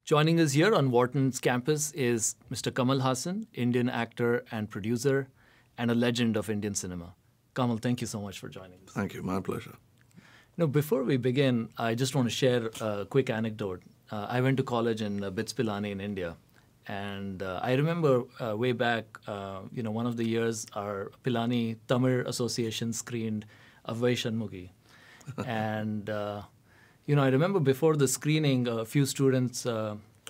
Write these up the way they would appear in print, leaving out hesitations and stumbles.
Joining us here on Wharton's campus is Mr. Kamal Haasan, Indian actor and producer, and a legend of Indian cinema. Kamal, thank you so much for joining us. Thank you. My pleasure. Before we begin, I just want to share a quick anecdote. I went to college in BITS Pilani in India. And I remember way back, one of the years, our Pilani Tamil Association screened Avai Shanmugi. And, I remember before the screening, a few students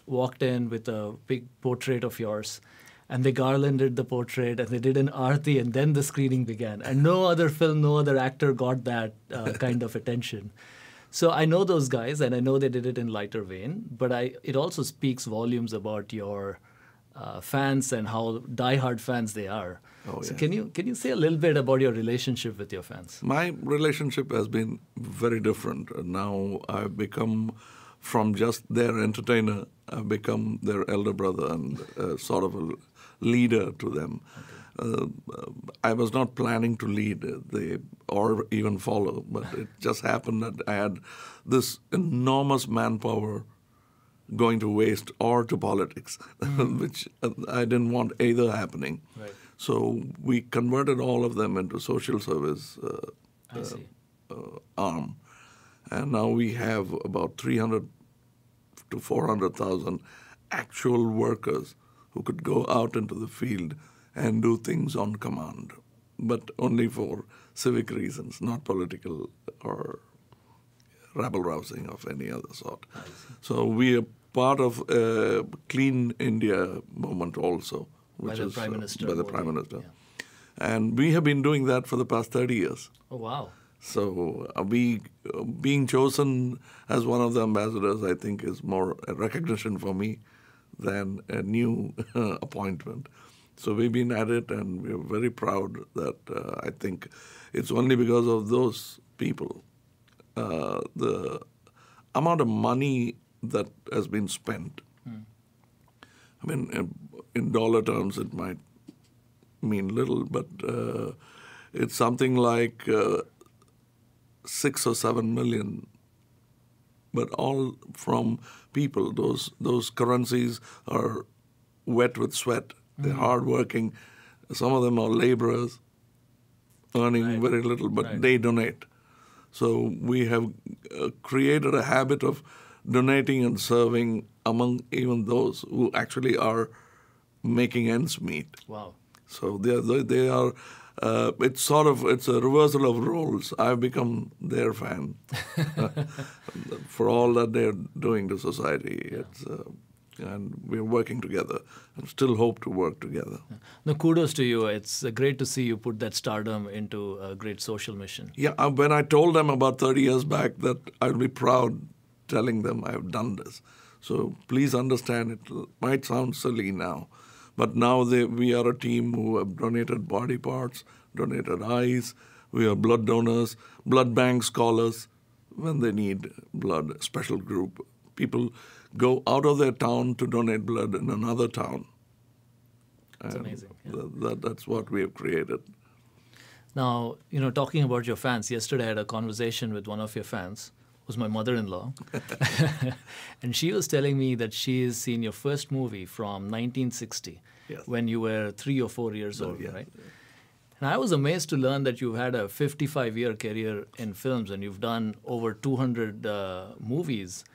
walked in with a big portrait of yours. And they garlanded the portrait, and they did an aarti, and then the screening began. And no other film, no other actor got that kind of attention. So I know those guys, and I know they did it in lighter vein, but it also speaks volumes about your fans and how diehard fans they are. Oh, so yes. can you say a little bit about your relationship with your fans? My relationship has been very different. Now I've become, from just their entertainer, I've become their elder brother and sort of a leader to them. Okay. I was not planning to lead or even follow, but it just happened that I had this enormous manpower going to waste or to politics, which I didn't want either happening. Right. So we converted all of them into social service arm. And now we have about 300 to 400,000 actual workers who could go out into the field and do things on command, but only for civic reasons, not political or rabble-rousing of any other sort. So we are part of a Clean India movement also, which by the is Prime Minister. by the Prime Minister. Yeah. And we have been doing that for the past 30 years. Oh, wow. So being chosen as one of the ambassadors, I think, is more a recognition for me than a new appointment. So we've been at it, and we're very proud that I think it's only because of those people. The amount of money that has been spent, I mean, in dollar terms, it might mean little, but it's something like 6 or 7 million, but all from people. Those currencies are wet with sweat. They're hardworking. Some of them are laborers earning very little, but they donate. So we have created a habit of donating and serving among even those who actually are making ends meet. Wow. So they are. It's a reversal of roles. I've become their fan for all that they're doing to society. Yeah. And we're working together and still hope to work together. Yeah. No, kudos to you. It's great to see you put that stardom into a great social mission. Yeah, when I told them about 30 years back that I'll be proud telling them I've done this. So please understand, it might sound silly now, but now we are a team who have donated body parts, donated eyes. We are blood donors, blood bank scholars when they need blood, special group. People go out of their town to donate blood in another town. That's amazing. Yeah. That's what we have created. Now, talking about your fans, yesterday I had a conversation with one of your fans, who's my mother-in-law. And she was telling me that she has seen your first movie from 1960, when you were 3 or 4 years old, right? And I was amazed to learn that you've had a 55-year career in films, and you've done over 200 movies.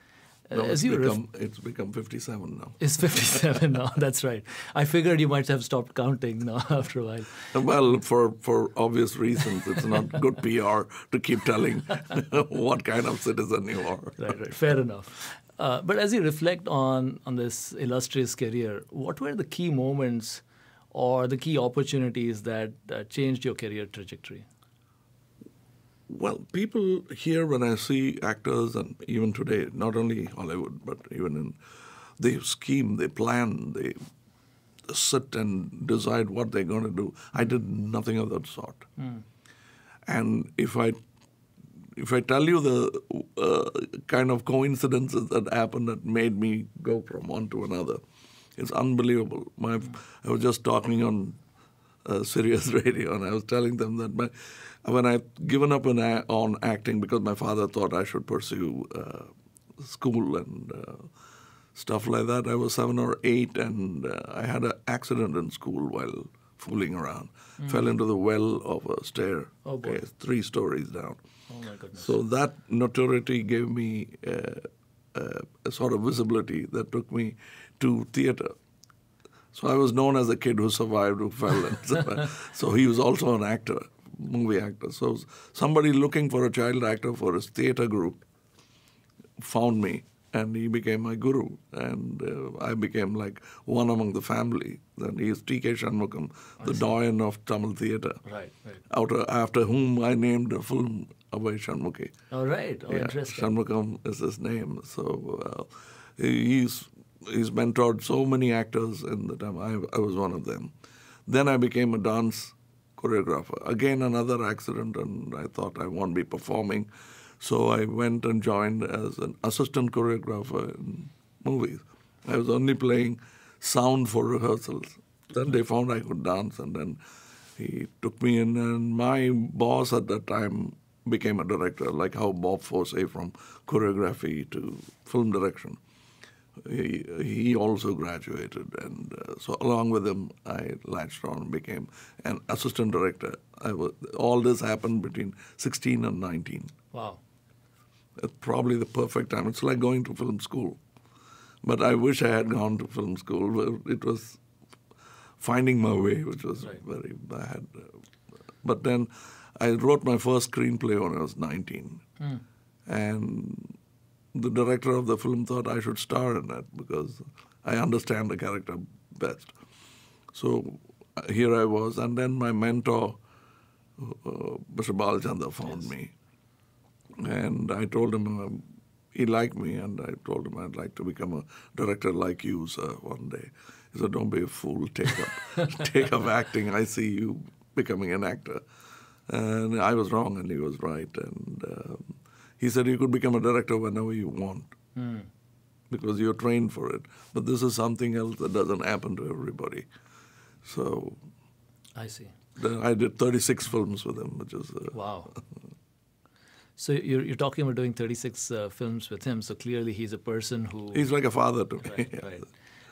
No, it's become 57 now. It's 57 now, that's right. I figured you might have stopped counting now after a while. Well, for obvious reasons, it's not good PR to keep telling what kind of citizen you are. Right, fair enough. But as you reflect on this illustrious career, what were the key moments or the key opportunities that changed your career trajectory? Well, people here, when I see actors, and even today, not only Hollywood, but even they scheme, they plan, they sit and decide what they're going to do. I did nothing of that sort. And if I tell you the kind of coincidences that happened that made me go from one to another, it's unbelievable. I was just talking on Sirius Radio, and I was telling them that when I'd given up on acting because my father thought I should pursue school and stuff like that. I was 7 or 8, and I had an accident in school while fooling around. Fell into the well of a stair, Oh, boy. 3 stories down. Oh my goodness. So that notoriety gave me a sort of visibility that took me to theater. So I was known as the kid who survived, who fell. So he was also an actor, movie actor. So somebody looking for a child actor for his theater group found me, and he became my guru. And I became like one among the family. Then he is T.K. Shanmugam, the doyen of Tamil theater. Right, right. After whom I named a film Abhay Shanmukhi. Oh, right. Oh, Yeah, interesting. Shanmugam is his name. So he's mentored so many actors in the time. I was one of them. Then I became a dance choreographer. Again, another accident, and I thought I won't be performing. So I went and joined as an assistant choreographer in movies. I was only playing sound for rehearsals. Then they found I could dance, and then he took me in. And my boss at that time became a director, like how Bob Fosse from choreography to film direction. He also graduated, and so along with him, I latched on and became an assistant director. All this happened between 16 and 19. Wow. It's probably the perfect time. It's like going to film school. But I wish I had gone to film school. But it was finding my way, which was very bad. But then I wrote my first screenplay when I was 19. And the director of the film thought I should star in it because I understand the character best. So here I was. And then my mentor, Mr. Balchandra, found me. And I told him, he liked me, and I told him I'd like to become a director like you, sir, one day. He said, don't be a fool, take up acting. I see you becoming an actor. And I was wrong, and he was right. And he said, you could become a director whenever you want, because you're trained for it. But this is something else that doesn't happen to everybody. So I see. then I did 36 films with him, which is... Wow. So you're talking about doing 36 films with him. So clearly he's a person who... He's like a father to me. Right, right.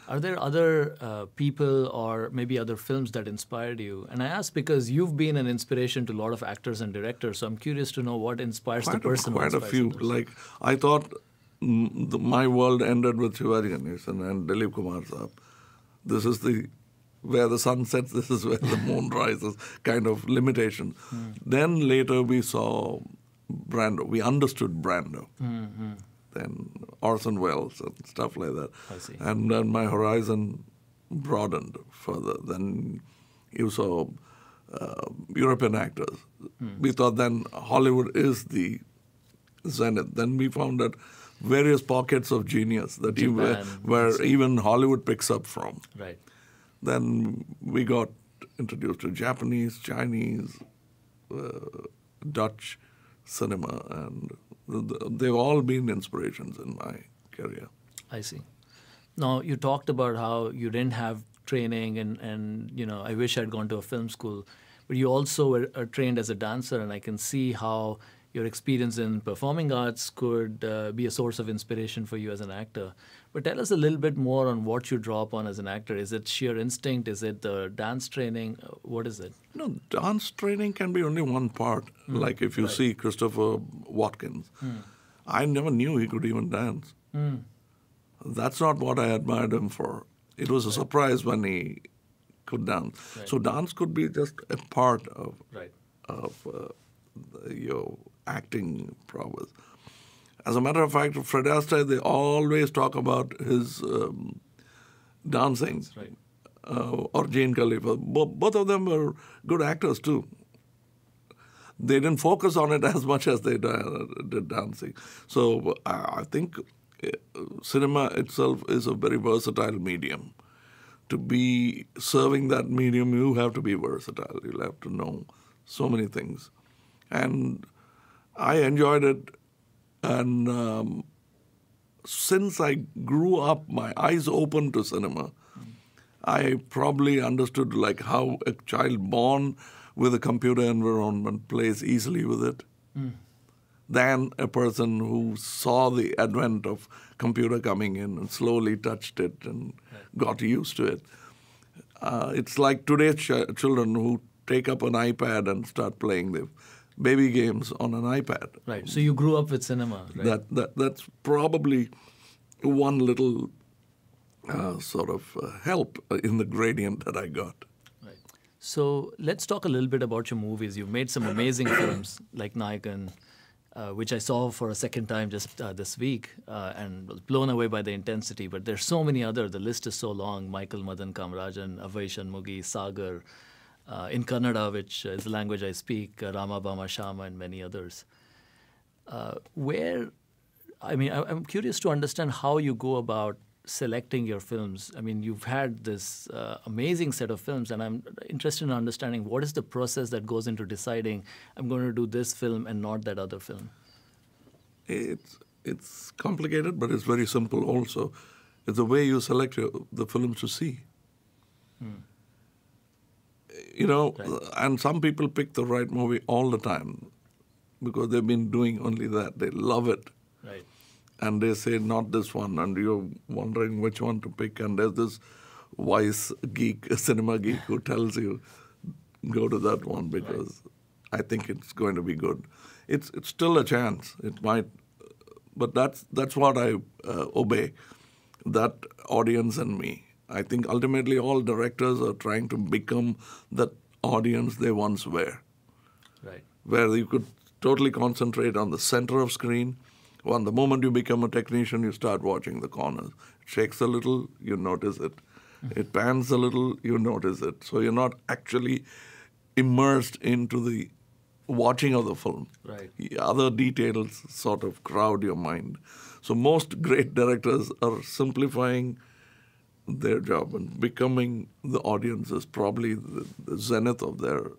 Are there other people or maybe other films that inspired you? And I ask because you've been an inspiration to a lot of actors and directors. So I'm curious to know what inspires the person. Quite a few. Like, I thought my world ended with Shivaji Ganesan and Dilip Kumar Saab. This is where the sun sets, this is where the moon rises, kind of limitation. Then later we saw Brando. We understood Brando. Then Orson Welles and stuff like that. I see. And then my horizon broadened further. Then you saw European actors. We thought then Hollywood is the zenith. Then we found that various pockets of genius that where even Hollywood picks up from. Right. Then we got introduced to Japanese, Chinese, Dutch cinema, and they've all been inspirations in my career. I see. Now, you talked about how you didn't have training and you know, I wish I'd gone to a film school, but you also were trained as a dancer, and I can see how your experience in performing arts could be a source of inspiration for you as an actor. But tell us a little bit more on what you draw upon as an actor. Is it sheer instinct? Is it the dance training? What is it? No, dance training can be only one part. Like if you see Christopher Watkins, I never knew he could even dance. That's not what I admired him for. It was a surprise when he could dance. So dance could be just a part of your acting prowess. As a matter of fact, Fred Astaire, they always talk about his dancing. Or Jane Khalifa. Both of them were good actors too. They didn't focus on it as much as they did dancing. So I think cinema itself is a very versatile medium. To be serving that medium, you have to be versatile. You'll have to know so many things. And I enjoyed it. And since I grew up, my eyes opened to cinema. I probably understood like how a child born with a computer environment plays easily with it. than a person who saw the advent of computer coming in and slowly touched it and got used to it. It's like today's children who take up an iPad and start playing the baby games on an iPad. Right. So you grew up with cinema, right? That's probably one little help in the gradient that I got. Right. So let's talk a little bit about your movies. You've made some amazing films like Nayakan, which I saw for a second time just this week and was blown away by the intensity. But there's so many other. The list is so long. Michael Madan Kamarajan, Avai Shanmugi, Sagar, in Kannada, which is the language I speak, Ramabama Shama, and many others. I'm curious to understand how you go about selecting your films. I mean, you've had this amazing set of films, and I'm interested in understanding what is the process that goes into deciding I'm going to do this film and not that other film. It's complicated, but it's very simple also. It's the way you select the films to see. Right. And some people pick the right movie all the time because they've been doing only that. They love it. Right. And they say, not this one, and you're wondering which one to pick. And there's this wise geek, a cinema geek, who tells you, go to that one because I think it's going to be good. It's still a chance. It might, but that's what I obey, that audience and me. I think ultimately all directors are trying to become that audience they once were. Right. Where you could totally concentrate on the center of screen. Well, the moment you become a technician, you start watching the corners. It shakes a little, you notice it. It pans a little, you notice it. So you're not actually immersed into the watching of the film. Right. Other details sort of crowd your mind. So most great directors are simplifying their job, and becoming the audience is probably the zenith of their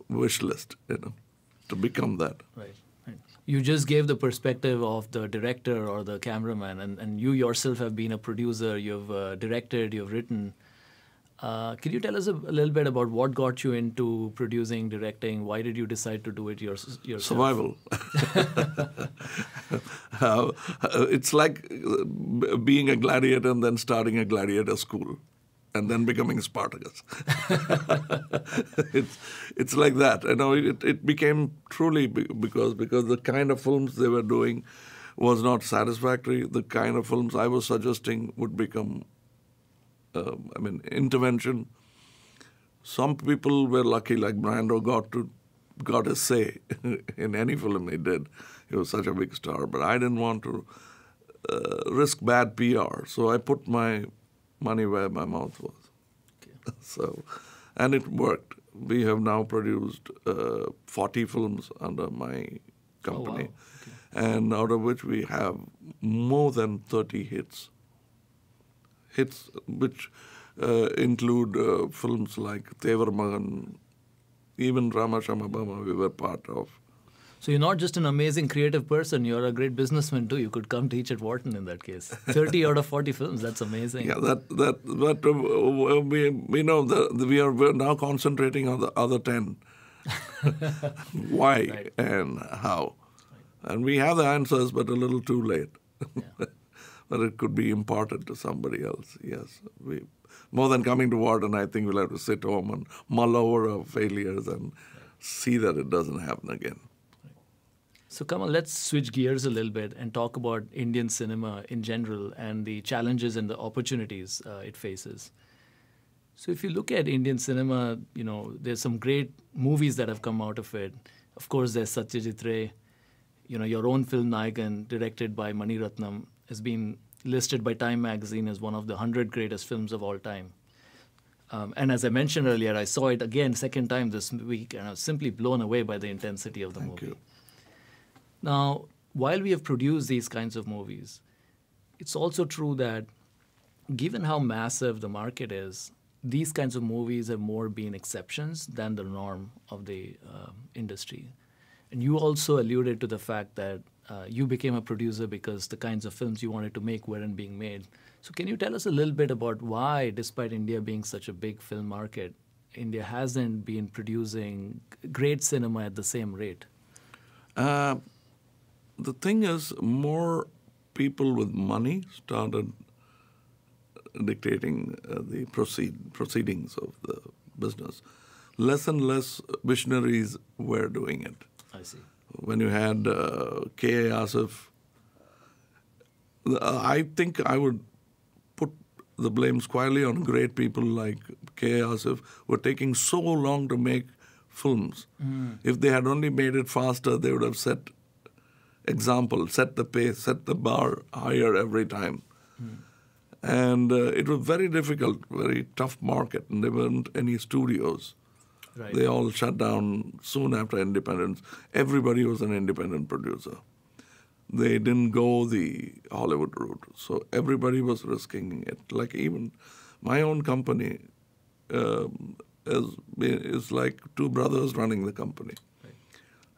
wish list, to become that. Right. You just gave the perspective of the director or the cameraman, and you yourself have been a producer, you've directed, you've written. Can you tell us a little bit about what got you into producing, directing? Why did you decide to do it yourself? Survival. It's like being a gladiator and then starting a gladiator school and then becoming Spartacus. It's like that. It became truly because the kind of films they were doing was not satisfactory. The kind of films I was suggesting would become intervention. Some people were lucky, like Brando got a say in any film he did. He was such a big star. But I didn't want to risk bad PR, so I put my money where my mouth was. Okay. And it worked. We have now produced 40 films under my company, and out of which we have more than 30 hits. Hits which include films like Tevar Magan, even Ramashama Bama we were part of. So you're not just an amazing creative person, you're a great businessman too. You could come teach at Wharton in that case. 30 out of 40 films, that's amazing. Yeah, we're now concentrating on the other 10. Why Right. and how. Right. And we have the answers, but a little too late. Yeah. But it could be imparted to somebody else, yes. More than coming to Wharton, I think we'll have to sit home and mull over our failures and see that it doesn't happen again. So Kamal, let's switch gears a little bit and talk about Indian cinema in general and the challenges and the opportunities it faces. So if you look at Indian cinema, there's some great movies that have come out of it. Of course, there's Satyajit Ray. Your own film Nayakan, directed by Mani Ratnam, has been listed by Time magazine as one of the 100 greatest films of all time. And as I mentioned earlier, I saw it again, second time this week, and I was simply blown away by the intensity of the movie. Thank you. Now, while we have produced these kinds of movies, it's also true that given how massive the market is, these kinds of movies have more been exceptions than the norm of the industry. And you also alluded to the fact that you became a producer because the kinds of films you wanted to make weren't being made. So can you tell us a little bit about why, despite India being such a big film market, India hasn't been producing great cinema at the same rate? The thing is, more people with money started dictating the proceedings of the business. Less and less visionaries were doing it. I see. When you had K.A. Asif, I think I would put the blame squarely on great people like K.A. Asif, who were taking so long to make films. If they had only made it faster, they would have set the pace, set the bar higher every time. And it was very difficult, very tough market, and there weren't any studios. Right. They all shut down soon after independence. Everybody was an independent producer. They didn't go the Hollywood route. So everybody was risking it. Like even my own company is like two brothers running the company. Right.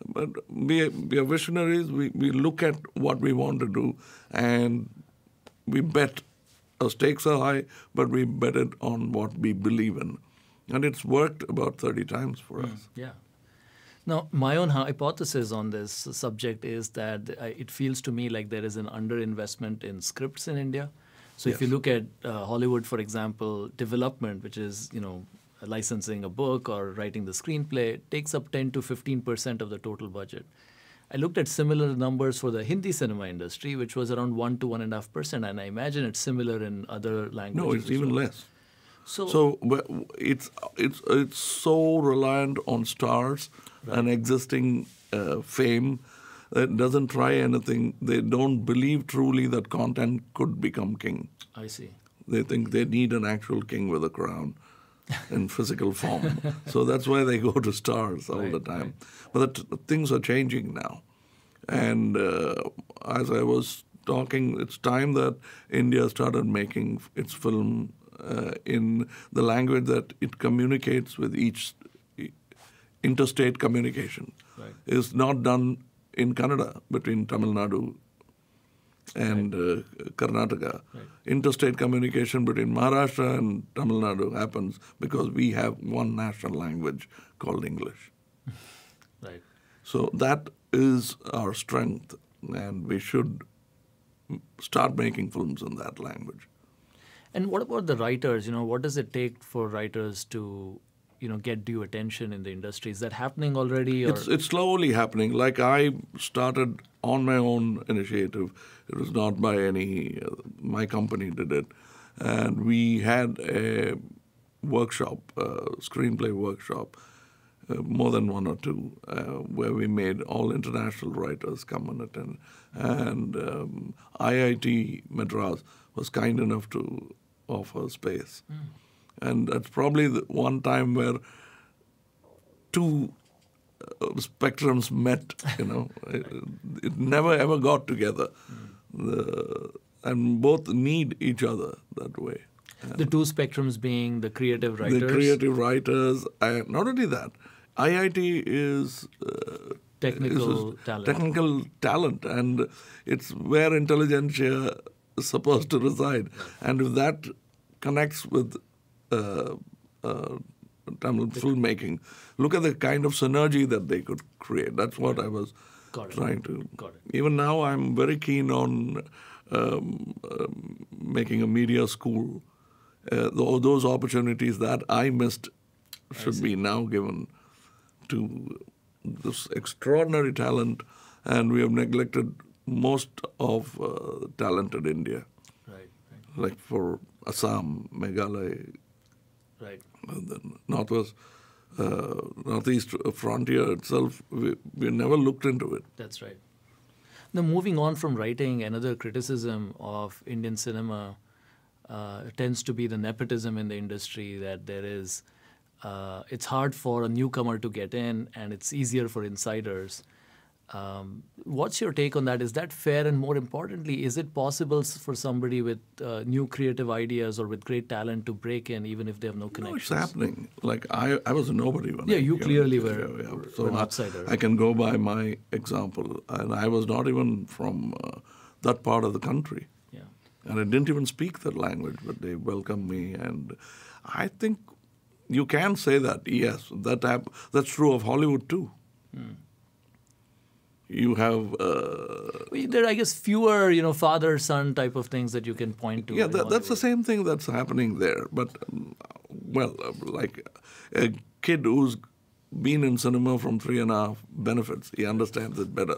But we are visionaries. We look at what we want to do, and we bet. Our stakes are high, but we bet it on what we believe in. And it's worked about 30 times for us. Yeah. Now, my own hypothesis on this subject is that it feels to me like there is an underinvestment in scripts in India. So if you look at Hollywood, for example, development, which is, licensing a book or writing the screenplay, it takes up 10 to 15% of the total budget. I looked at similar numbers for the Hindi cinema industry, which was around 1 to 1.5%, and I imagine it's similar in other languages. No, it's even less. So it's so reliant on stars and existing fame that doesn't try anything. They don't believe truly that content could become king. I see. They think they need an actual king with a crown in physical form. So that's why they go to stars all the time. Right. But things are changing now. And as I was talking, it's time that India started making its film in the language that it communicates with each interstate communication. Right. Is not done in Kannada between Tamil Nadu and Karnataka. Right. Interstate communication between Maharashtra and Tamil Nadu happens because we have one national language called English. Right. So that is our strength, and we should start making films in that language. And what about the writers? What does it take for writers to, get due attention in the industry? Is that happening already? Or? It's slowly happening. Like I started on my own initiative. It was not by any, my company did it. And we had a workshop, screenplay workshop, more than one or two, where we made all international writers come and attend. And IIT Madras was kind enough to offer space. And that's probably the one time where two spectrums met, It never ever got together. And both need each other that way. The two spectrums being the creative writers? The creative writers. And not only that, IIT is technical talent, and it's where intelligentsia is supposed to reside. And if that connects with Tamil filmmaking, look at the kind of synergy that they could create. That's what I was trying to. Even now, I'm very keen on making a media school. Those opportunities that I missed should be now given to this extraordinary talent, and we have neglected most of talented India. Right. Like for Assam, Meghalaya, right, the northeast frontier itself, we never looked into it. That's right. Now, moving on from writing, another criticism of Indian cinema tends to be the nepotism in the industry, that there is, it's hard for a newcomer to get in and it's easier for insiders. What's your take on that? Is that fair? And more importantly, is it possible for somebody with new creative ideas or with great talent to break in even if they have no connections? No, it's happening. Like I was a nobody when you clearly were so an outsider. I can go by my example. And I was not even from that part of the country. Yeah. And I didn't even speak that language, but they welcomed me. And I think you can say that, yes, that's true of Hollywood too. You have There are, I guess, fewer, father-son type of things that you can point to. yeah, in that's the Hollywood. same thing that's happening there. But like a kid who's been in cinema from 3.5 benefits, he understands it better.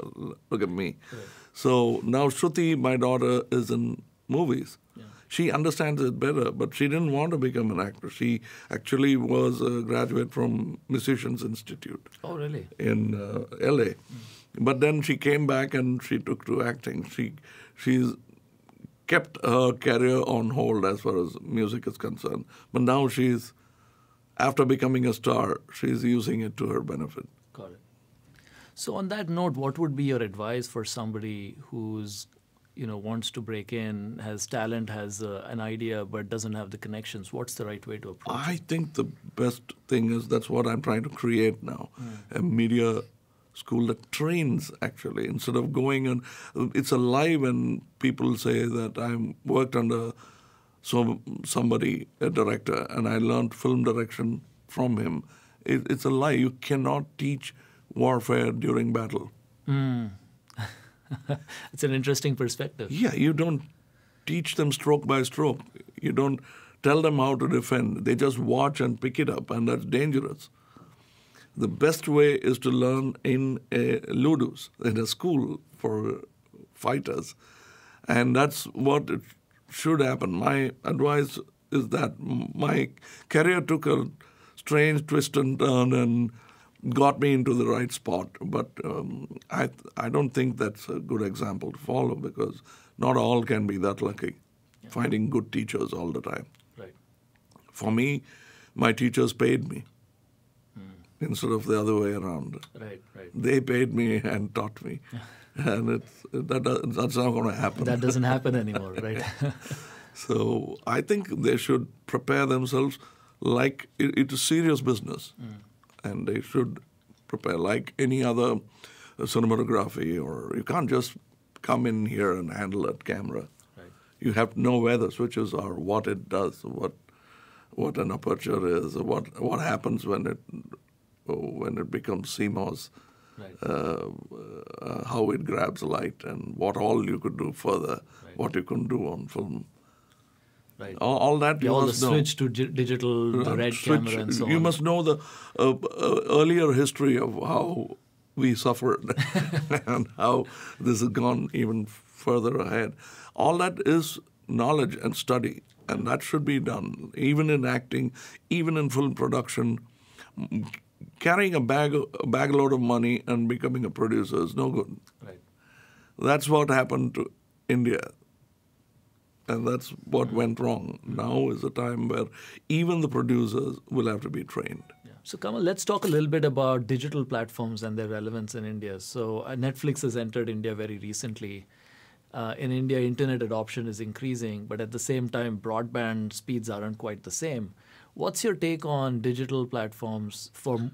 Look at me. Right. So now Shruti, my daughter, is in movies. Yeah. She understands it better, but she didn't want to become an actor. She actually was a graduate from Musicians Institute Oh, really? in LA. But then she came back and she took to acting. She's kept her career on hold as far as music is concerned. But now after becoming a star, she's using it to her benefit. Got it. So on that note, what would be your advice for somebody who's, wants to break in, has talent, has an idea, but doesn't have the connections? What's the right way to approach it? I think the best thing is that's what I'm trying to create now, a media school that trains actually instead of going and it's a lie when people say that I worked under somebody, a director, and I learned film direction from him. It's a lie. You cannot teach warfare during battle. It's an interesting perspective. Yeah, you don't teach them stroke by stroke. You don't tell them how to defend. They just watch and pick it up, and that's dangerous. The best way is to learn in a ludus, in a school for fighters. And that's what it should happen. My advice is that my career took a strange twist and turn and got me into the right spot. But I don't think that's a good example to follow because not all can be that lucky, finding good teachers all the time. Right. For me, my teachers paid me. Instead of the other way around. Right. They paid me and taught me. And that's not going to happen. That doesn't happen anymore, right? So I think they should prepare themselves like it's a serious business. And they should prepare like any other cinematography, or you can't just come in here and handle a camera. Right. You have to know where the switches are, what it does, what an aperture is, what happens when it becomes CMOS, Right. how it grabs light, and what all you could do further, what you can do on film. Right. All that you all the must know. switch to digital, the red camera, and so on. You must know the earlier history of how we suffered and how this has gone even further ahead. All that is knowledge and study, and that should be done, even in acting, even in film production. Carrying a bag load of money and becoming a producer is no good. Right. That's what happened to India. And that's what went wrong. Now is a time where even the producers will have to be trained. Yeah. So, Kamal, let's talk a little bit about digital platforms and their relevance in India. So, Netflix has entered India very recently. In India, internet adoption is increasing, but at the same time, broadband speeds aren't quite the same. What's your take on digital platforms for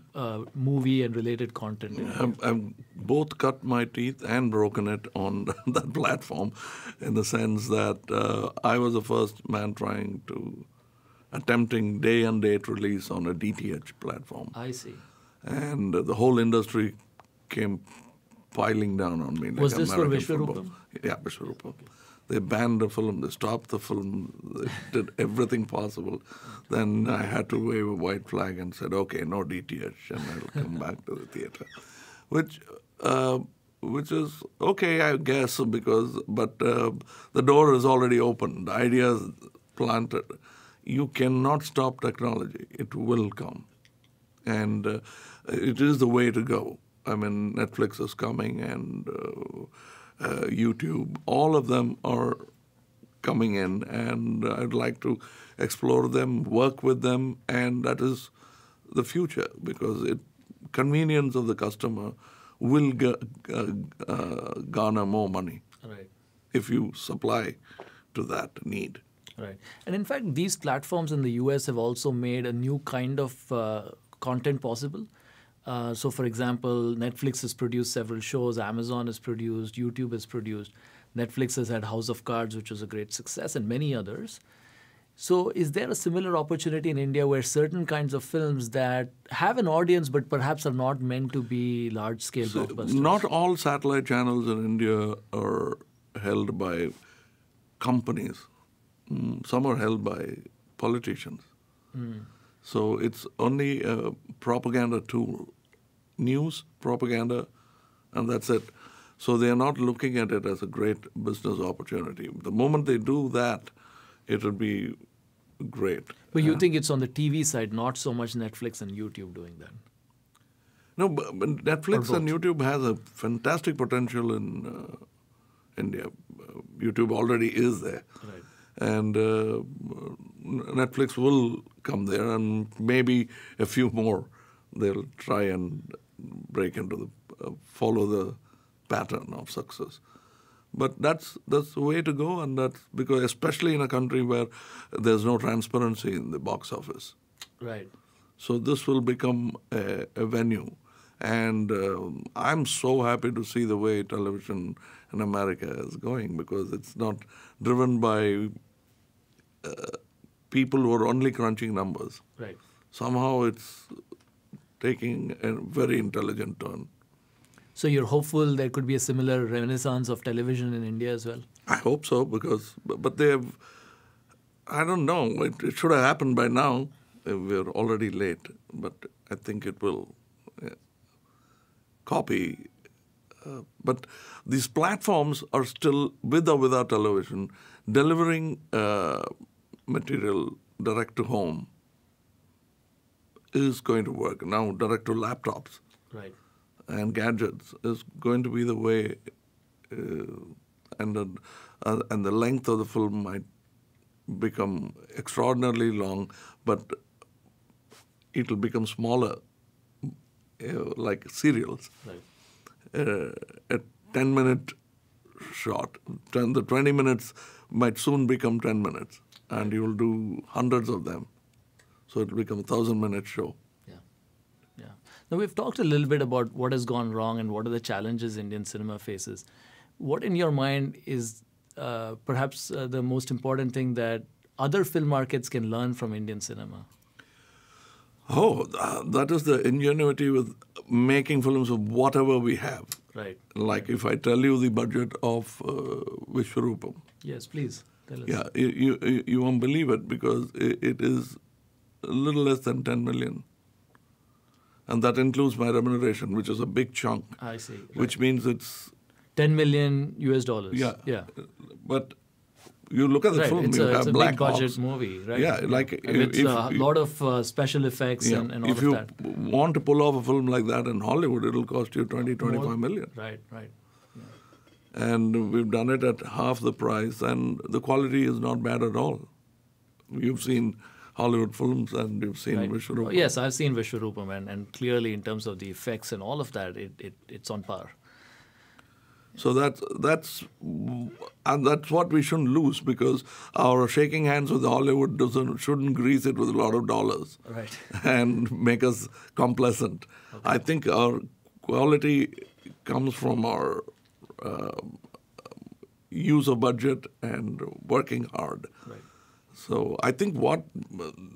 movie and related content? I've both cut my teeth and broken it on that platform in the sense that I was the first man attempting day and date release on a DTH platform. I see. And the whole industry came piling down on me. Was like this for American Vishwarupam? football. Yeah, Vishwarupam. They banned the film, they stopped the film, they did everything possible. Then I had to wave a white flag and said, okay, no DTH, and I'll come back to the theater. Which is okay, I guess, but the door is already open. The idea is planted. You cannot stop technology. It will come. And it is the way to go. I mean, Netflix is coming and YouTube, all of them are coming in, and I'd like to explore them, work with them, and that is the future because convenience of the customer will garner more money if you supply to that need. Right. And in fact, these platforms in the US have also made a new kind of content possible. So, for example, Netflix has produced several shows, Amazon has produced, YouTube has produced. Netflix has had House of Cards, which was a great success, and many others. So is there a similar opportunity in India where certain kinds of films that have an audience but perhaps are not meant to be large-scale blockbusters? Not all satellite channels in India are held by companies. Some are held by politicians. So it's only a propaganda tool. News, propaganda, and that's it. So they are not looking at it as a great business opportunity. The moment they do that, it will be great. But you think it's on the TV side, not so much Netflix and YouTube doing that? No, but Netflix and YouTube has a fantastic potential in India. YouTube already is there. Right. And Netflix will come there, and maybe a few more. They'll try and break into follow the pattern of success. But that's the way to go, and that's because especially in a country where there's no transparency in the box office. Right. So this will become a venue. And I'm so happy to see the way television in America is going, because it's not driven by people who are only crunching numbers. Right. Somehow it's taking a very intelligent turn. So you're hopeful there could be a similar renaissance of television in India as well? I hope so, because, but they have, I don't know, it should have happened by now. We're already late, but I think it will copy. But these platforms are still, with or without television, delivering material direct to home is going to work. Now, direct to laptops. Right. And gadgets is going to be the way, and the length of the film might become extraordinarily long, but it will become smaller, like serials. Right. A 10-minute shot, the 20 minutes might soon become 10 minutes, and you will do hundreds of them. So it will become a 1,000-minute show. Now, we've talked a little bit about what has gone wrong and what are the challenges Indian cinema faces. What, in your mind, is perhaps the most important thing that other film markets can learn from Indian cinema? Oh, that is the ingenuity with making films of whatever we have. Right. Like if I tell you the budget of Vishwarupam. Yes, please. Tell us. Yeah, you won't believe it, because it is a little less than 10 million. And that includes my remuneration, which is a big chunk. I see. Right. Which means it's $10 million US. Yeah. But you look at the film, you have black big budget movie, right? Yeah, like it's a lot of special effects and all of that. If you want to pull off a film like that in Hollywood, it'll cost you 25 million. Right, right. Yeah. And we've done it at half the price, and the quality is not bad at all. You've seen Hollywood films, and you've seen Vishwarupam. Oh, yes, I've seen Vishwarupam, and clearly in terms of the effects and all of that, it's on par. So that's what we shouldn't lose, because our shaking hands with Hollywood shouldn't grease it with a lot of dollars, right, and make us complacent. Okay. I think our quality comes from our use of budget and working hard. Right. So I think what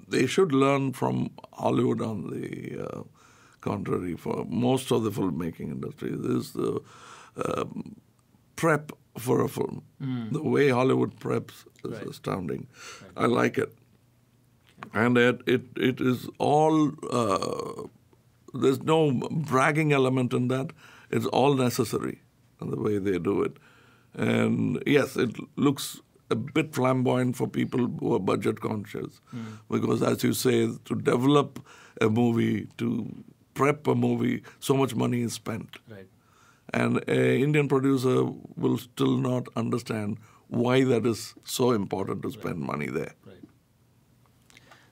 they should learn from Hollywood, on the contrary, for most of the filmmaking industry, is the prep for a film. The way Hollywood preps is astounding. Right. I like it. And it is all, there's no bragging element in that. It's all necessary in the way they do it. And yes, it looks a bit flamboyant for people who are budget conscious, because, as you say, to develop a movie, to prep a movie, so much money is spent. Right. And an Indian producer will still not understand why that is so important to spend money there. Right.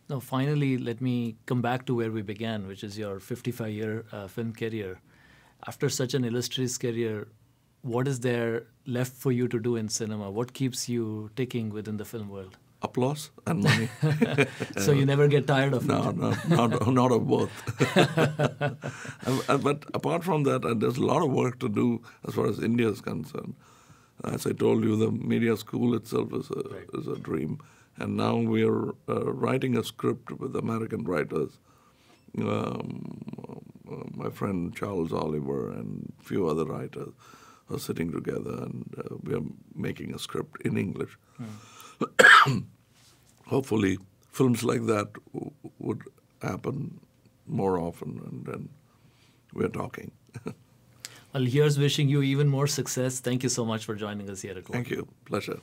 Now, finally, let me come back to where we began, which is your 55-year film career. After such an illustrious career, what is there left for you to do in cinema? What keeps you ticking within the film world? Applause and money. So you never get tired of it? No, not of both. But apart from that, there's a lot of work to do as far as India is concerned. As I told you, the media school itself is a dream. And now we're writing a script with American writers. My friend Charles Oliver and a few other writers are sitting together, and we are making a script in English. Hopefully, films like that would happen more often, and then we're talking. Well, here's wishing you even more success. Thank you so much for joining us here at Gold. Thank you. Pleasure.